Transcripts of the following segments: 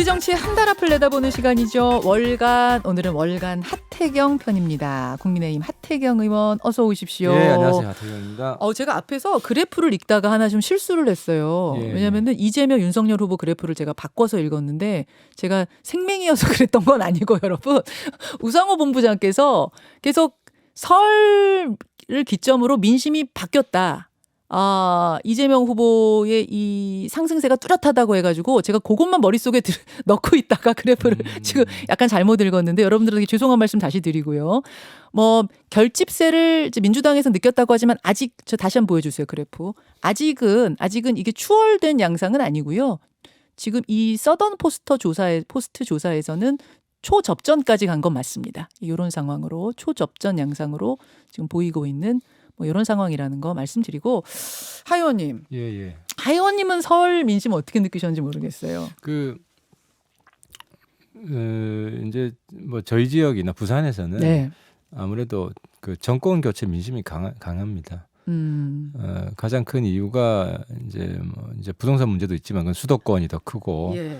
우리 정치의 한 달 앞을 내다보는 시간이죠. 월간, 오늘은 월간 하태경 편입니다. 국민의힘 하태경 의원 어서 오십시오. 네, 안녕하세요. 하태경입니다. 제가 앞에서 그래프를 읽다가 하나 좀 실수를 했어요. 예, 왜냐하면 이재명 윤석열 후보 그래프를 제가 바꿔서 읽었는데 제가 생맹이어서 그랬던 건 아니고 여러분. 우상호 본부장께서 계속 설을 기점으로 민심이 바뀌었다. 이재명 후보의 이 상승세가 뚜렷하다고 해가지고 제가 그것만 머릿속에 넣고 있다가 그래프를 지금 약간 잘못 읽었는데 여러분들에게 죄송한 말씀 다시 드리고요. 뭐 결집세를 이제 민주당에서 느꼈다고 하지만 아직 저 다시 한번 보여주세요. 그래프. 아직은 이게 추월된 양상은 아니고요. 지금 이 서던 포스트 조사에서는 초접전까지 간 건 맞습니다. 이런 상황으로 초접전 양상으로 지금 보이고 있는 뭐 이런 상황이라는 거 말씀드리고 하 의원님. 예. 하 의원님은 설 민심 어떻게 느끼셨는지 모르겠어요. 이제 뭐 저희 지역이나 부산에서는 네. 아무래도 그 정권 교체 민심이 강합니다. 가장 큰 이유가 이제 부동산 문제도 있지만 그건 수도권이 더 크고 예.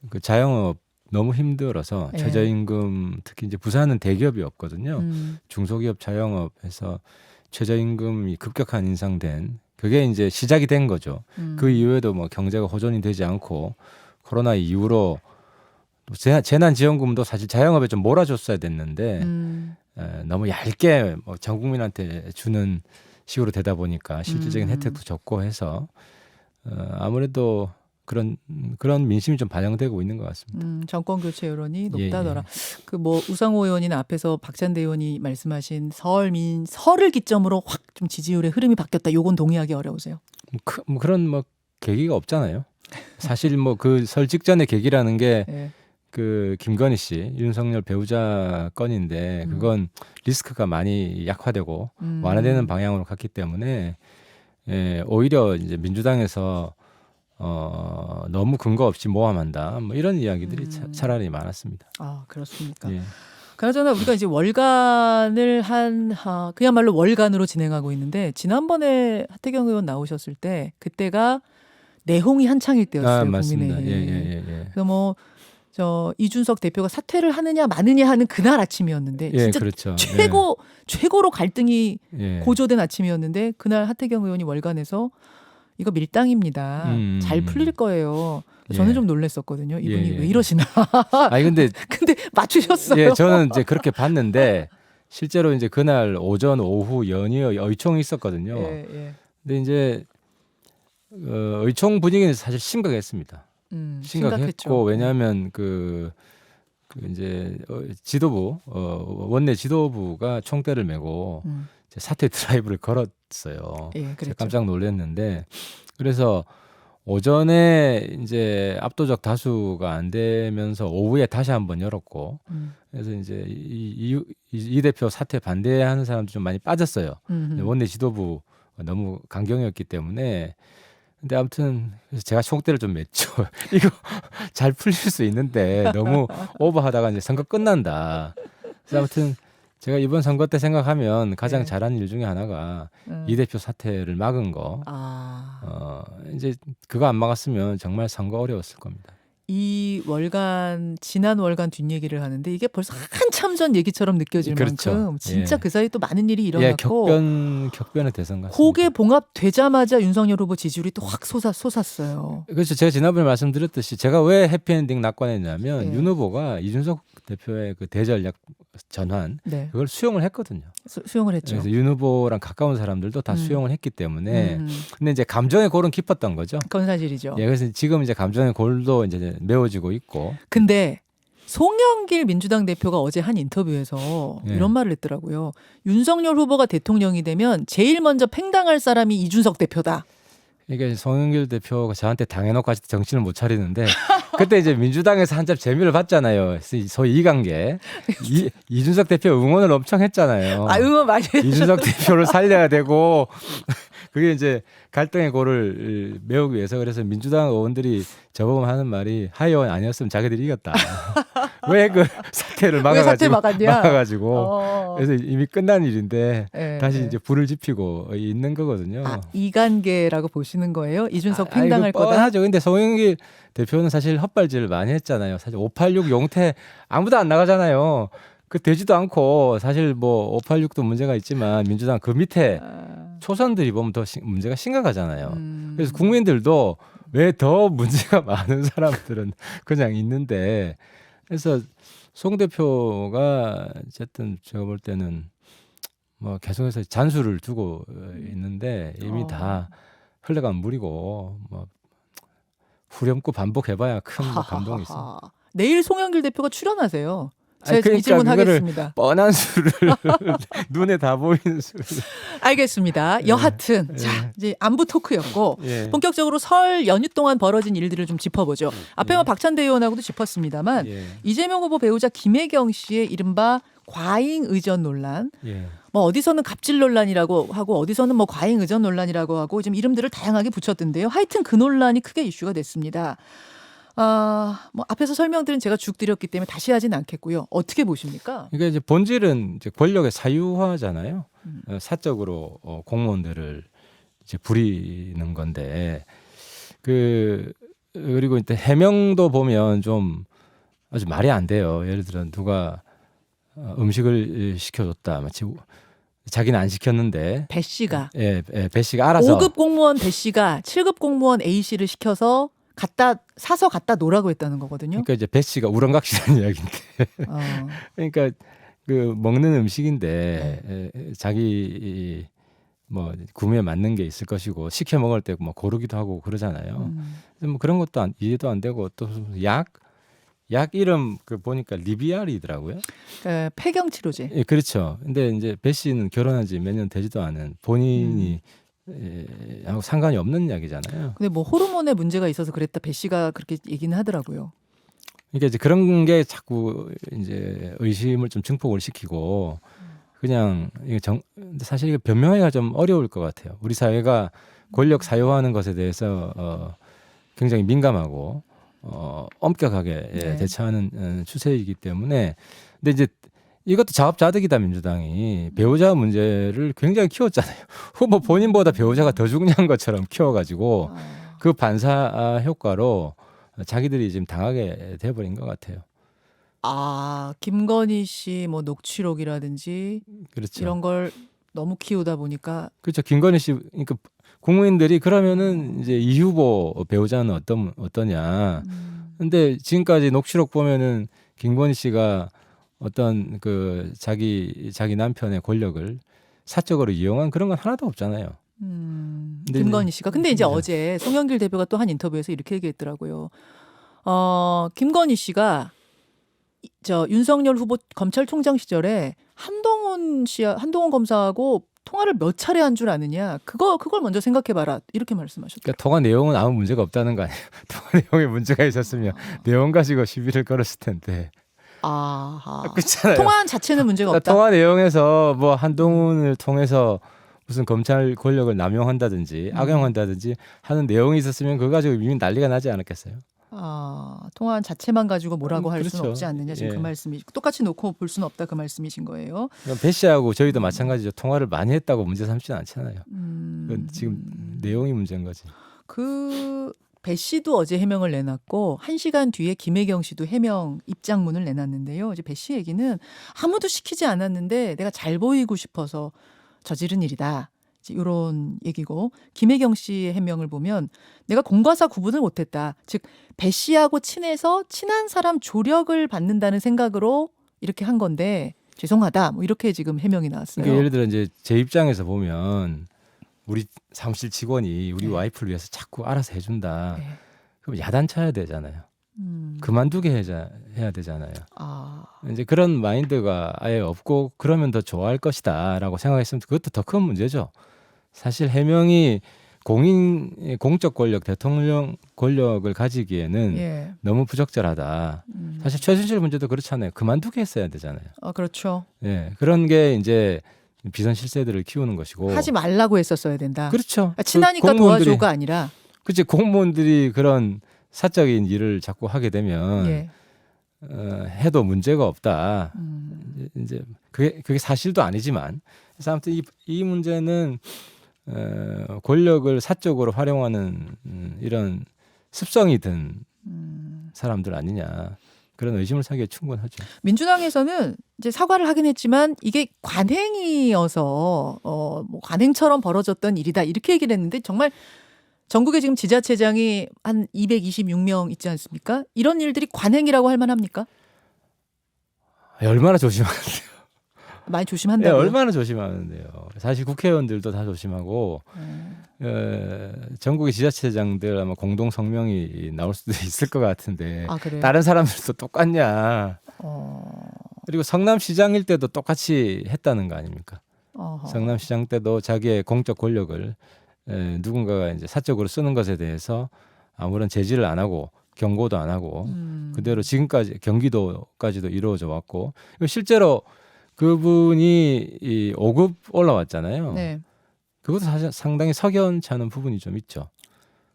그 자영업 너무 힘들어서 예. 최저임금 특히 이제 부산은 대기업이 없거든요. 중소기업 자영업에서 최저임금이 급격한 인상된 그게 이제 시작이 된 거죠. 그 이후에도 뭐 경제가 호전이 되지 않고 코로나 이후로 재난지원금도 사실 자영업에 좀 몰아줬어야 됐는데 너무 얇게 뭐 전 국민한테 주는 식으로 되다 보니까 실질적인 혜택도 적고 해서 아무래도 그런 민심이 좀 반영되고 있는 것 같습니다. 정권 교체 여론이 높다더라. 예. 그 뭐 우상호 의원이나 앞에서 박찬대 의원이 말씀하신 설을 기점으로 확 좀 지지율의 흐름이 바뀌었다. 요건 동의하기 어려우세요? 그런 계기가 없잖아요. 사실 그 설 직전의 계기라는 게 예. 그 김건희 씨 윤석열 배우자 건인데 그건 리스크가 많이 약화되고 완화되는 방향으로 갔기 때문에 오히려 이제 민주당에서 너무 근거 없이 모함한다. 뭐 이런 이야기들이 차라리 많았습니다. 그렇습니까? 예. 그나저나 우리가 이제 월간을 그야말로 월간으로 진행하고 있는데 지난번에 하태경 의원 나오셨을 때 그때가 내홍이 한창일 때였어요. 맞습니다. 국민의힘. 예. 그래서 이준석 대표가 사퇴를 하느냐 마느냐 하는 그날 아침이었는데 진짜 그렇죠. 최고로 갈등이 예. 고조된 아침이었는데 그날 하태경 의원이 월간에서 이거 밀당입니다. 잘 풀릴 거예요. 저는 좀 놀랐었거든요. 이분이 왜 이러시나. 아니 근데 맞추셨어요. 예, 저는 이제 그렇게 봤는데 실제로 이제 그날 오전 오후 연이어 의총이 있었거든요. 예. 근데 이제 의총 분위기는 사실 심각했습니다. 심각했고 왜냐하면 이제 지도부 원내 지도부가 총대를 메고 이제 사퇴 드라이브를 걸었어요. 예, 그랬죠. 깜짝 놀랐는데 그래서 오전에 이제 압도적 다수가 안 되면서 오후에 다시 한번 열었고 그래서 이제 이 대표 사퇴 반대하는 사람도 좀 많이 빠졌어요. 원내 지도부 너무 강경이었기 때문에. 근데 아무튼 제가 총대를 좀 맸죠. 이거 잘 풀릴 수 있는데 너무 오버하다가 이제 선거 끝난다. 그래서 아무튼 제가 이번 선거 때 생각하면 가장 잘한 일 중에 하나가 이 대표 사퇴를 막은 거. 이제 그거 안 막았으면 정말 선거 어려웠을 겁니다. 지난 월간 뒷얘기를 하는데 이게 벌써 한참 전 얘기처럼 느껴질 그렇죠. 만큼 진짜 그 사이 또 많은 일이 일어났고 격변의 대선 같습니다. 그게 봉합되자마자 윤석열 후보 지지율이 또 확 솟았어요. 그렇죠. 제가 지난번에 말씀드렸듯이 제가 왜 해피엔딩 낙관했냐면 윤 후보가 이준석 대표의 그 대전략 전환 그걸 수용을 했거든요. 수용을 했죠. 그래서 윤 후보랑 가까운 사람들도 다 수용을 했기 때문에 근데 이제 감정의 골은 깊었던 거죠. 그건 사실이죠. 예, 그래서 지금 이제 감정의 골도 이제 메워지고 있고. 근데 송영길 민주당 대표가 어제 한 인터뷰에서 이런 말을 했더라고요. 윤석열 후보가 대통령이 되면 제일 먼저 팽당할 사람이 이준석 대표다. 이게 송영길 대표가 저한테 당해놓고 아직 정신을 못 차리는데 그때 이제 민주당에서 한참 재미를 봤잖아요. 소위 이관계. 이준석 대표 응원을 엄청 했잖아요. 응원 많이 했죠. 이준석 대표를 살려야 되고 그게 이제 갈등의 골을 메우기 위해서 그래서 민주당 의원들이 저보고 하는 말이 하 의원 아니었으면 자기들이 이겼다. 왜 그 사태를 막아가지고 그래서 이미 끝난 일인데 다시 이제 불을 지피고 있는 거거든요. 이관계라고 보시는 거예요? 이준석 팽당할 거다. 뻔하죠. 근데 송영길 대표는 사실 헛발질을 많이 했잖아요. 사실 586 용태 아무도 안 나가잖아요. 그 되지도 않고 사실 뭐 586도 문제가 있지만 민주당 그 밑에 초선들이 보면 더 문제가 심각하잖아요. 그래서 국민들도 왜 더 문제가 많은 사람들은 그냥 있는데, 그래서 송 대표가 어쨌든 제가 볼 때는 뭐 계속해서 잔수를 두고 있는데 이미 다 흘러간 물이고 뭐 후렴구 반복해봐야 큰 감동이 있습니다. 내일 송영길 대표가 출연하세요. 아니, 제가 이 질문 그거를 하겠습니다. 뻔한 수를 눈에 다 보이는 수를. 알겠습니다. 여하튼 예. 자 이제 안부 토크였고 예. 본격적으로 설 연휴 동안 벌어진 일들을 좀 짚어보죠. 앞에 뭐 박찬대 의원하고도 짚었습니다만 예. 이재명 후보 배우자 김혜경 씨의 이른바 과잉 의전 논란, 예. 뭐 어디서는 갑질 논란이라고 하고 어디서는 뭐 과잉 의전 논란이라고 하고 좀 이름들을 다양하게 붙였던데요. 하여튼 그 논란이 크게 이슈가 됐습니다. 뭐 앞에서 설명들은 제가 쭉 드렸기 때문에 다시 하진 않겠고요. 어떻게 보십니까? 그러니까 이제 본질은 이제 권력의 사유화잖아요. 사적으로 공무원들을 이제 부리는 건데, 그리고 이제 해명도 보면 좀 아주 말이 안 돼요. 예를 들어 누가 음식을 시켜줬다, 마치 자기는 안 시켰는데 배 씨가 배 씨가 알아서 5급 공무원 배 씨가 7급 공무원 A 씨를 시켜서 사서 갖다 놓으라고 했다는 거거든요. 그러니까 이제 배 씨가 우렁각시라는 이야기인데 어. 그러니까 그 먹는 음식인데 자기 뭐 구매에 맞는 게 있을 것이고 시켜 먹을 때 뭐 고르기도 하고 그러잖아요. 뭐 그런 것도 이해도 안 되고 또 약 이름 그 보니까 리비알이더라고요. 폐경 치료제. 예, 그렇죠. 근데 이제 배 씨는 결혼한 지 몇 년 되지도 않은 본인이 하고 상관이 없는 약이잖아요. 근데 뭐 호르몬에 문제가 있어서 그랬다 배 씨가 그렇게 얘기는 하더라고요. 그러니까 이제 그런 게 자꾸 이제 의심을 좀 증폭을 시키고 그냥 이게 근데 사실 이게 변명하기가 좀 어려울 것 같아요. 우리 사회가 권력 사유화하는 것에 대해서 굉장히 민감하고 엄격하게 네. 대처하는 추세이기 때문에. 근데 이제 이것도 자업자득이다. 민주당이 배우자 문제를 굉장히 키웠잖아요. 후보 본인보다 배우자가 더 중요한 것처럼 키워가지고 그 반사 효과로 자기들이 지금 당하게 돼버린 것 같아요. 김건희 씨 뭐 녹취록이라든지 그렇죠. 이런 걸 너무 키우다 보니까 그렇죠. 김건희 씨, 그러니까 국민들이 그러면은 이제 이 후보 배우자는 어떠냐. 근데 지금까지 녹취록 보면은 김건희 씨가 어떤 그 자기 남편의 권력을 사적으로 이용한 그런 건 하나도 없잖아요. 근데 김건희 씨가. 근데 이제 네. 어제 송영길 대표가 또 한 인터뷰에서 이렇게 얘기했더라고요. 김건희 씨가 저 윤석열 후보 검찰총장 시절에 한동훈 검사하고 통화를 몇 차례 한 줄 아느냐. 그걸 먼저 생각해봐라. 이렇게 말씀하셨어요. 그러니까 통화 내용은 아무 문제가 없다는 거 아니에요. 통화 내용에 문제가 있었으면 내용 가지고 시비를 걸었을 텐데. 아하. 그렇잖아요. 통화 자체는 문제가 그러니까 없다. 통화 내용에서 뭐 한동훈을 통해서 무슨 검찰 권력을 남용한다든지 악용한다든지 하는 내용이 있었으면 그거 가지고 이미 난리가 나지 않았겠어요. 통화 자체만 가지고 뭐라고 할 수는 그렇죠. 없지 않느냐. 지금 예. 그 말씀이 똑같이 놓고 볼 수는 없다. 그 말씀이신 거예요. 그러니까 배 씨하고 저희도 마찬가지죠. 통화를 많이 했다고 문제 삼지는 않잖아요. 그건 지금 내용이 문제인 거지. 배 씨도 어제 해명을 내놨고 1시간 뒤에 김혜경 씨도 해명 입장문을 내놨는데요. 이제 배 씨 얘기는 아무도 시키지 않았는데 내가 잘 보이고 싶어서 저지른 일이다. 이런 얘기고 김혜경 씨의 해명을 보면 내가 공과 사 구분을 못했다. 즉 배 씨하고 친해서 친한 사람 조력을 받는다는 생각으로 이렇게 한 건데 죄송하다. 뭐 이렇게 지금 해명이 나왔어요. 그러니까 예를 들어 이제 제 입장에서 보면 우리 사무실 직원이 우리 네. 와이프를 위해서 자꾸 알아서 해준다. 네. 그럼 야단쳐야 되잖아요. 그만두게 해야 되잖아요. 이제 그런 마인드가 아예 없고 그러면 더 좋아할 것이다라고 생각했으면 그것도 더 큰 문제죠. 사실 해명이 공적 권력, 대통령 권력을 가지기에는 예. 너무 부적절하다. 사실 최순실 문제도 그렇잖아요. 그만두게 했어야 되잖아요. 그렇죠. 예, 그런 게 이제 비선 실세들을 키우는 것이고. 하지 말라고 했었어야 된다. 그렇죠. 친하니까 도와줘가 아니라. 그치, 공무원들이 그런 사적인 일을 자꾸 하게 되면 예. 해도 문제가 없다. 이제 그게 사실도 아니지만, 그래서 아무튼 이 문제는 권력을 사적으로 활용하는 이런 습성이 든 사람들 아니냐. 그런 의심을 사기에 충분하죠. 민주당에서는 이제 사과를 하긴 했지만 이게 관행이어서 뭐 관행처럼 벌어졌던 일이다 이렇게 얘기를 했는데 정말 전국에 지금 지자체장이 한 226명 있지 않습니까? 이런 일들이 관행이라고 할 만합니까? 얼마나 조심하는데요. 많이 네, 조심한다고요? 얼마나 조심하는데요. 사실 국회의원들도 다 조심하고 전국의 지자체장들 아마 공동 성명이 나올 수도 있을 것 같은데 아 그래요? 다른 사람들도 똑같냐. 그리고 성남시장일 때도 똑같이 했다는 거 아닙니까? 어허. 성남시장 때도 자기의 공적 권력을 누군가가 이제 사적으로 쓰는 것에 대해서 아무런 제지를 안 하고 경고도 안 하고 그대로 지금까지 경기도까지도 이루어져 왔고 실제로 그분이 이 5급 올라왔잖아요. 네. 그것도 사실 상당히 석연치 않은 부분이 좀 있죠.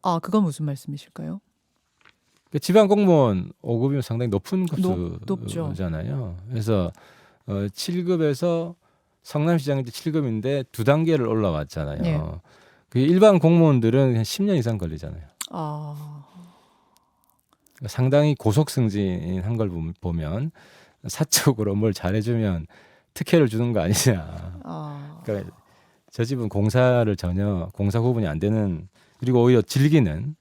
아 그건 무슨 말씀이실까요? 지방 공무원 5급이면 상당히 높은 높죠. 급수잖아요. 그래서 7급에서 성남시장이 7급인데 두 단계를 올라왔잖아요. 네. 그 일반 공무원들은 한 10년 이상 걸리잖아요. 아 그러니까 상당히 고속 승진한 걸 보면 사적으로 뭘 잘해주면 특혜를 주는 거 아니냐. 그러니까 저 집은 공사를 전혀 공사 구분이 안 되는 그리고 오히려 즐기는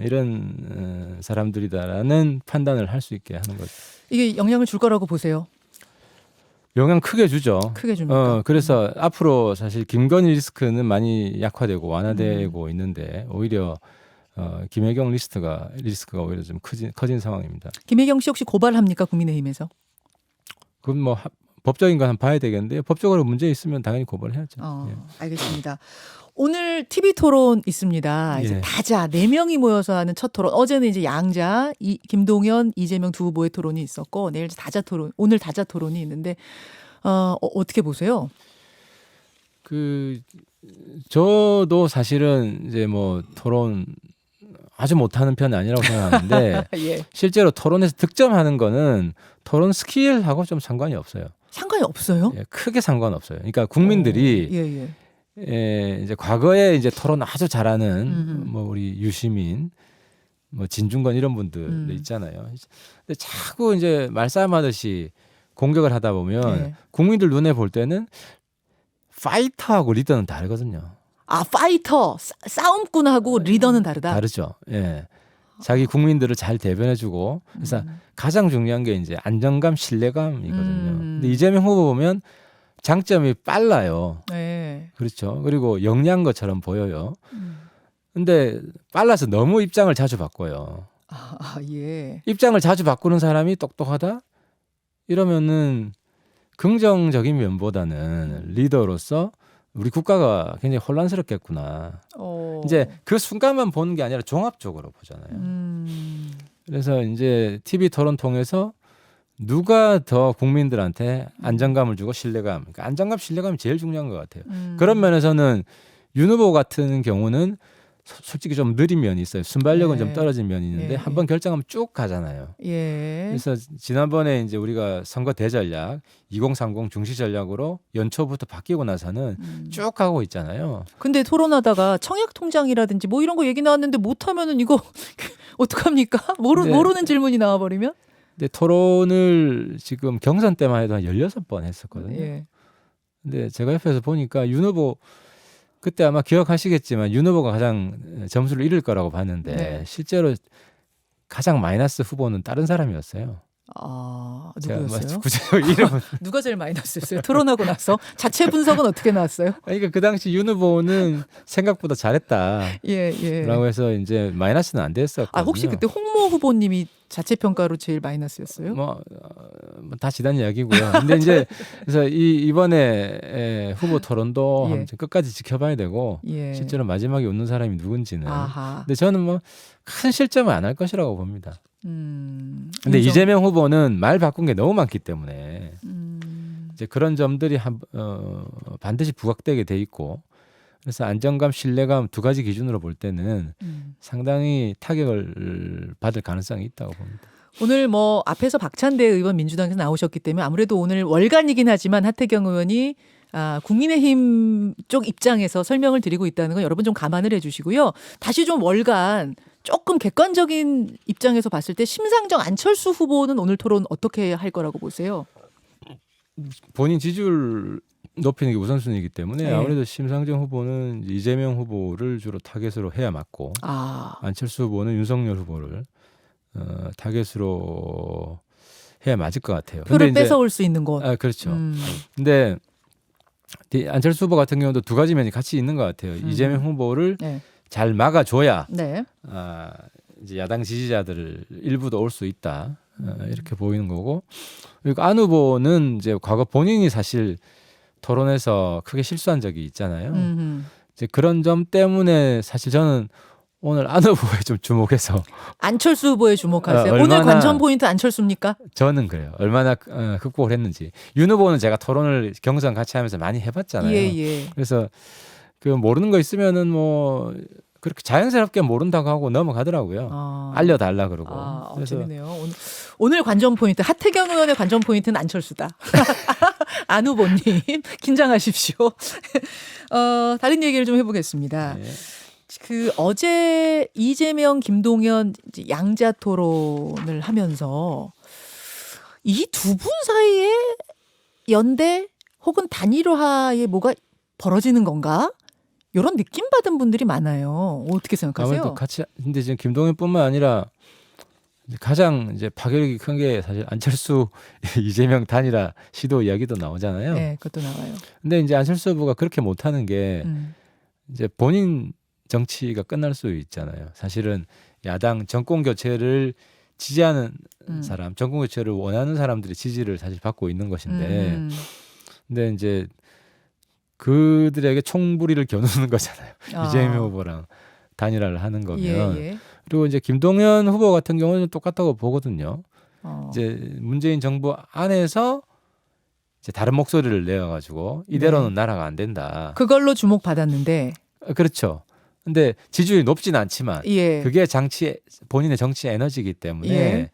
이런 사람들이다라는 판단을 할 수 있게 하는 거죠. 이게 영향을 줄 거라고 보세요? 영향 크게 주죠. 크게 줍니까? 그래서 앞으로 사실 김건희 리스크는 많이 약화되고 완화되고 있는데 오히려 김혜경 리스크가 오히려 좀 커진 상황입니다. 김혜경 씨 혹시 고발합니까 국민의힘에서? 그건 뭐 법적인 건 한번 봐야 되겠는데 법적으로 문제 있으면 당연히 고발해야죠. 예. 알겠습니다. 오늘 TV 토론 있습니다. 이제 예. 다자 4명이 모여서 하는 첫 토론. 어제는 이제 양자, 김동연, 이재명 두 후보의 토론이 있었고 내일 다자 토론, 오늘 다자 토론이 있는데 어떻게 보세요? 저도 사실은 이제 뭐 토론 아주 못하는 편은 아니라고 생각하는데 예. 실제로 토론에서 득점하는 거는 토론 스킬하고 좀 상관이 없어요. 상관이 없어요? 예, 크게 상관없어요. 그러니까 국민들이 이제 과거에 이제 토론 아주 잘하는 뭐 우리 유시민, 뭐 진중권 이런 분들 있잖아요. 근데 자꾸 이제 말싸움하듯이 공격을 하다 보면 국민들 눈에 볼 때는 파이터하고 리더는 다르거든요. 아 파이터, 싸움꾼하고 리더는 다르다. 다르죠. 예. 자기 국민들을 잘 대변해주고 그래서 가장 중요한 게 이제 안정감, 신뢰감이거든요. 근데 이재명 후보 보면 장점이 빨라요. 네. 그렇죠. 그리고 영리한 것처럼 보여요. 근데 빨라서 너무 입장을 자주 바꿔요. 예. 입장을 자주 바꾸는 사람이 똑똑하다? 이러면은 긍정적인 면보다는 리더로서 우리 국가가 굉장히 혼란스럽겠구나. 이제 그 순간만 보는 게 아니라 종합적으로 보잖아요. 그래서 이제 TV 토론 통해서 누가 더 국민들한테 안정감을 주고 신뢰감. 그러니까 안정감, 신뢰감이 제일 중요한 것 같아요. 그런 면에서는 윤 후보 같은 경우는 솔직히 좀 느린 면이 있어요. 순발력은 좀 떨어진 면이 있는데 한번 결정하면 쭉 가잖아요. 그래서 지난번에 이제 우리가 선거 대전략 2030 중시 전략으로 연초부터 바뀌고 나서는 쭉 가고 있잖아요. 근데 토론하다가 청약 통장이라든지 뭐 이런 거 얘기 나왔는데 못하면은 이거 어떡합니까? 모르는 질문이 나와버리면? 근데 토론을 지금 경선 때만 해도 한 16번 했었거든요. 근데 제가 옆에서 보니까 윤 후보 그때 아마 기억하시겠지만 윤 후보가 가장 점수를 잃을 거라고 봤는데 실제로 가장 마이너스 후보는 다른 사람이었어요. 누구였어요? 구체적으로 이름은 누가 제일 마이너스였어요? 토론하고 나서 자체 분석은 어떻게 나왔어요? 그러니까 그 당시 윤 후보는 생각보다 잘했다. 예. 라고 해서 이제 마이너스는 안 됐었거든요. 혹시 그때 홍모 후보님이 자체 평가로 제일 마이너스였어요? 다 지난 이야기고요. 근데 이제 그래서 이번에 후보 토론도 한번 끝까지 지켜봐야 되고 실제로 마지막에 웃는 사람이 누군지는. 근데 저는 뭐 큰 실점은 안 할 것이라고 봅니다. 근데 이재명 후보는 말 바꾼 게 너무 많기 때문에 이제 그런 점들이 반드시 부각되게 돼 있고 그래서 안정감, 신뢰감 두 가지 기준으로 볼 때는 상당히 타격을 받을 가능성이 있다고 봅니다. 오늘 뭐 앞에서 박찬대 의원 민주당에서 나오셨기 때문에 아무래도 오늘 월간이긴 하지만 하태경 의원이 국민의힘 쪽 입장에서 설명을 드리고 있다는 건 여러분 좀 감안을 해주시고요. 다시 좀 월간 조금 객관적인 입장에서 봤을 때 심상정 안철수 후보는 오늘 토론 어떻게 할 거라고 보세요? 본인 지지율 높이는 게 우선순위이기 때문에 네. 아무래도 심상정 후보는 이재명 후보를 주로 타겟으로 해야 맞고 안철수 후보는 윤석열 후보를 타겟으로 해야 맞을 것 같아요. 표를 근데 이제- 뺏어올 수 있는 곳. 그렇죠. 근데 안철수 후보 같은 경우도 두 가지 면이 같이 있는 것 같아요. 이재명 후보를 네. 잘 막아줘야 네. 이제 야당 지지자들 일부도 올 수 있다. 이렇게 보이는 거고. 그리고 안 후보는 이제 과거 본인이 사실 토론에서 크게 실수한 적이 있잖아요. 이제 그런 점 때문에 사실 저는 오늘 안 후보에 좀 주목해서 안철수 후보에 주목하세요. 얼마나- 오늘 관전 포인트 안철수입니까? 저는 그래요. 얼마나 극복을 했는지. 윤 후보는 제가 토론을 경선 같이 하면서 많이 해봤잖아요. 예. 그래서 그 모르는 거 있으면은 뭐 그렇게 자연스럽게 모른다고 하고 넘어가더라고요. 알려달라 그러고. 그래서 재밌네요. 오늘 관전 포인트 하태경 의원의 관전 포인트는 안철수다. 안 후보님 긴장하십시오. 다른 얘기를 좀 해보겠습니다. 네. 그 어제 이재명, 김동연 이제 양자 토론을 하면서 이 두 분 사이에 연대 혹은 단일화에 뭐가 벌어지는 건가? 이런 느낌 받은 분들이 많아요. 어떻게 생각하세요? 아무래도 같이 근데 지금 김동연뿐만 아니라 가장 이제 파괴력이 큰 게 사실 안철수 이재명 단일화 시도 이야기도 나오잖아요. 네, 그것도 나와요. 근데 이제 안철수 후보가 그렇게 못하는 게 음. 이제 본인 정치가 끝날 수 있잖아요. 사실은 야당 정권 교체를 지지하는 사람, 정권 교체를 원하는 사람들의 지지를 사실 받고 있는 것인데, 근데 이제 그들에게 총부리를 겨누는 거잖아요. 이재명 후보랑 단일화를 하는 거면. 예. 그리고 이제 김동연 후보 같은 경우는 똑같다고 보거든요. 어. 이제 문재인 정부 안에서 이제 다른 목소리를 내어가지고 이대로는 나라가 안 된다. 그걸로 주목받았는데. 그렇죠. 근데 지지율이 높지는 않지만 예. 그게 본인의 정치 에너지이기 때문에 예.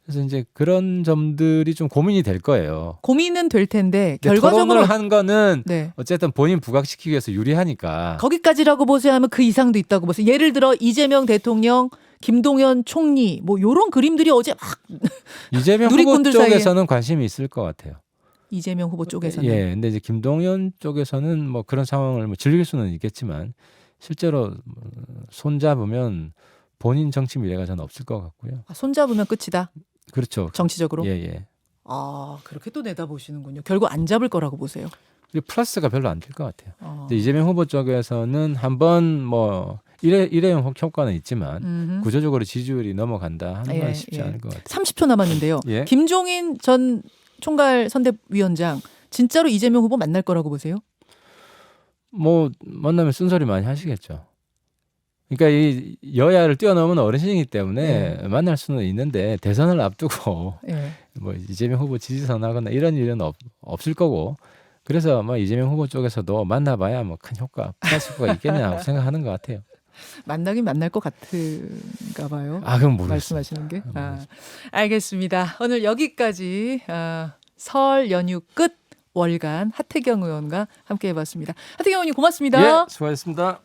그래서 이제 그런 점들이 좀 고민이 될 거예요. 고민은 될 텐데 근데 결과적으로 토론을 한 거는 네. 어쨌든 본인 부각시키기 위해서 유리하니까. 거기까지라고 보세요 하면 그 이상도 있다고 보세요. 예를 들어 이재명 대통령, 김동연 총리 뭐 요런 그림들이 어제 막 이재명 후보 누리꾼들 쪽에서는 관심이 있을 것 같아요. 이재명 후보 쪽에서는 예, 근데 이제 김동연 쪽에서는 뭐 그런 상황을 뭐 즐길 수는 있겠지만 실제로 손 잡으면 본인 정치 미래가 저는 없을 것 같고요. 손 잡으면 끝이다. 그렇죠. 정치적으로. 예. 그렇게 또 내다보시는군요. 결국 안 잡을 거라고 보세요. 그리고 플러스가 별로 안 될 것 같아요. 근데 이재명 후보 쪽에서는 한번 뭐 일회용 효과는 있지만 구조적으로 지지율이 넘어간다 하는 건 쉽지 않을 것 같아요. 30초 남았는데요. 예. 김종인 전 총괄 선대위원장 진짜로 이재명 후보 만날 거라고 보세요? 뭐 만나면 쓴소리 많이 하시겠죠. 그러니까 이 여야를 뛰어넘은 어르신이기 때문에 만날 수는 있는데 대선을 앞두고 뭐 이재명 후보 지지선하거나 이런 일은 없을 거고 그래서 뭐 이재명 후보 쪽에서도 만나봐야 뭐 큰 효과, 플러스 효과가 있겠냐고 생각하는 것 같아요. 만나긴 만날 것 같은가 봐요. 그건 모르겠어요. 말씀하시는 게. 알겠습니다. 오늘 여기까지 설 연휴 끝 월간 하태경 의원과 함께 해봤습니다. 하태경 의원님 고맙습니다. 예, 수고하셨습니다.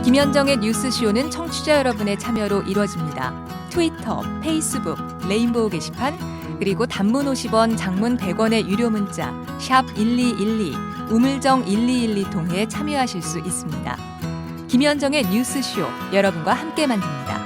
김현정의 뉴스쇼는 청취자 여러분의 참여로 이루어집니다. 트위터, 페이스북, 레인보우 게시판, 그리고 단문 50원, 장문 100원의 유료 문자 샵 1212, 우물정 1212 통해 참여하실 수 있습니다. 김현정의 뉴스쇼, 여러분과 함께 만듭니다.